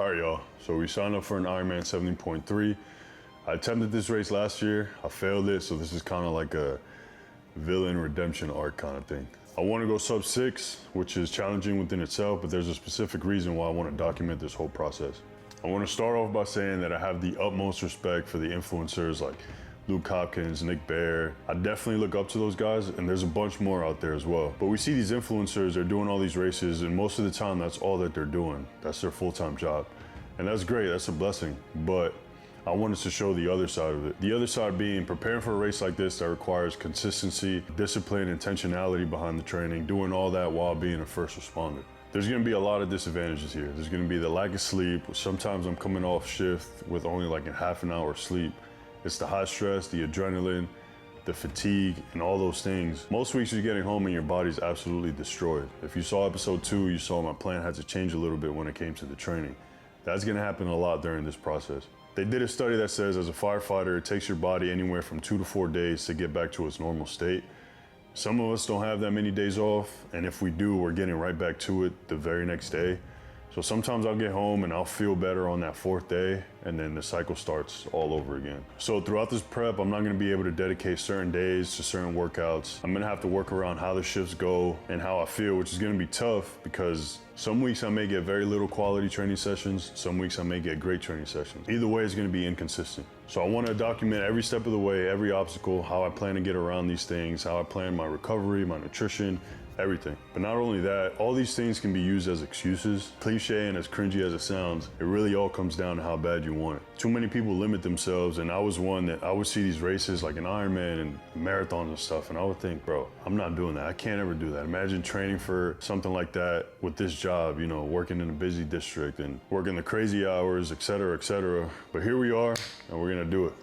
All right, y'all. So we signed up for an Ironman 70.3. I attempted this race last year. I failed it, so this is kind of like a villain redemption arc kind of thing. I want to go sub 6, which is challenging within itself, but there's a specific reason why I want to document this whole process. I want to start off by saying that I have the utmost respect for the influencers like Luke Hopkins, Nick Bear. I definitely look up to those guys, and there's a bunch more out there as well. But we see these influencers, they're doing all these races, and most of the time that's all that they're doing. That's their full-time job. And that's great, that's a blessing. But I wanted to show the other side of it. The other side being preparing for a race like this that requires consistency, discipline, intentionality behind the training, doing all that while being a first responder. There's gonna be a lot of disadvantages here. There's gonna be the lack of sleep. Sometimes I'm coming off shift with only like a half an hour of sleep. It's the high stress, the adrenaline, the fatigue, and all those things. Most weeks you're getting home and your body's absolutely destroyed. If you saw episode 2, you saw my plan had to change a little bit when it came to the training. That's gonna happen a lot during this process. They did a study that says as a firefighter, it takes your body anywhere from 2 to 4 days to get back to its normal state. Some of us don't have that many days off, and if we do, we're getting right back to it the very next day. So sometimes I'll get home and I'll feel better on that 4th day, and then the cycle starts all over again. So throughout this prep, I'm not gonna be able to dedicate certain days to certain workouts. I'm gonna have to work around how the shifts go and how I feel, which is gonna be tough because some weeks I may get very little quality training sessions, some weeks I may get great training sessions. Either way, it's gonna be inconsistent. So I wanna document every step of the way, every obstacle, how I plan to get around these things, how I plan my recovery, my nutrition, everything. But not only that, all these things can be used as excuses. Cliche and as cringy as it sounds, it really all comes down to how bad you want it. Too many people limit themselves, and I was one that I would see these races like an Ironman and marathons and stuff, and I would think, bro, I'm not doing that. I can't ever do that. Imagine training for something like that with this job, you know, working in a busy district and working the crazy hours, et cetera, et cetera. But here we are, and we're gonna do it.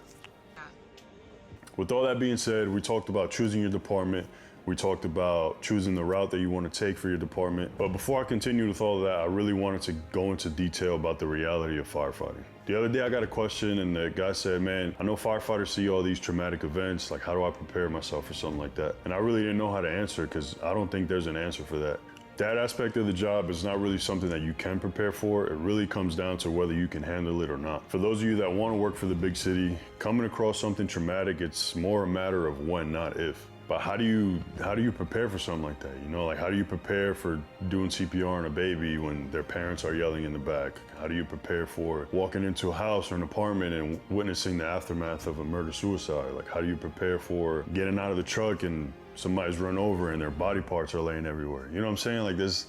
With all that being said, we talked about choosing your department. We talked about choosing the route that you want to take for your department. But before I continue with all of that, I really wanted to go into detail about the reality of firefighting. The other day I got a question and the guy said, man, I know firefighters see all these traumatic events. Like, how do I prepare myself for something like that? And I really didn't know how to answer because I don't think there's an answer for that. That aspect of the job is not really something that you can prepare for. It really comes down to whether you can handle it or not. For those of you that want to work for the big city, coming across something traumatic, it's more a matter of when, not if. But how do you prepare for something like that? You know, like how do you prepare for doing CPR on a baby when their parents are yelling in the back? How do you prepare for walking into a house or an apartment and witnessing the aftermath of a murder-suicide? Like how do you prepare for getting out of the truck and somebody's run over and their body parts are laying everywhere? You know what I'm saying? Like there's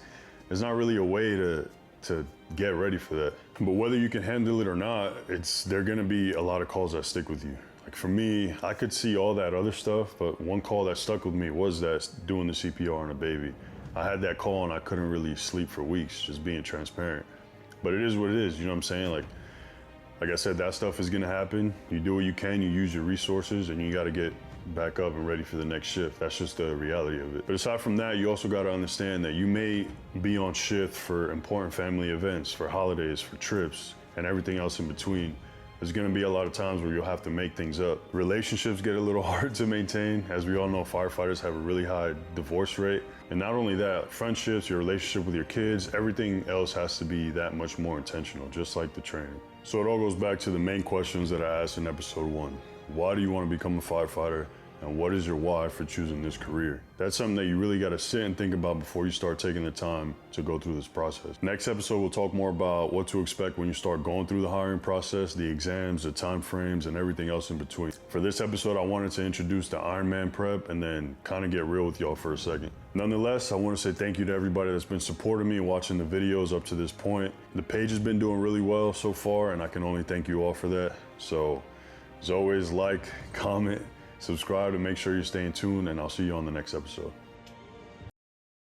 not really a way to get ready for that. But whether you can handle it or not, there are gonna be a lot of calls that stick with you. Like for me, I could see all that other stuff, but one call that stuck with me was that doing the CPR on a baby. I had that call and I couldn't really sleep for weeks, just being transparent. But it is what it is, you know what I'm saying? Like I said, that stuff is gonna happen. You do what you can, you use your resources, and you gotta get back up and ready for the next shift. That's just the reality of it. But aside from that, you also gotta understand that you may be on shift for important family events, for holidays, for trips, and everything else in between. There's gonna be a lot of times where you'll have to make things up. Relationships get a little hard to maintain. As we all know, firefighters have a really high divorce rate. And not only that, friendships, your relationship with your kids, everything else has to be that much more intentional, just like the training. So it all goes back to the main questions that I asked in episode 1. Why do you want to become a firefighter? And what is your why for choosing this career? That's something that you really got to sit and think about before you start taking the time to go through this process. Next episode, we'll talk more about what to expect when you start going through the hiring process, the exams, the time frames, and everything else in between. For this episode, I wanted to introduce the Ironman prep and then kind of get real with y'all for a second. Nonetheless, I want to say thank you to everybody that's been supporting me and watching the videos up to this point. The page has been doing really well so far, and I can only thank you all for that. So, as always, like, comment, subscribe to make sure you're staying tuned, and I'll see you on the next episode.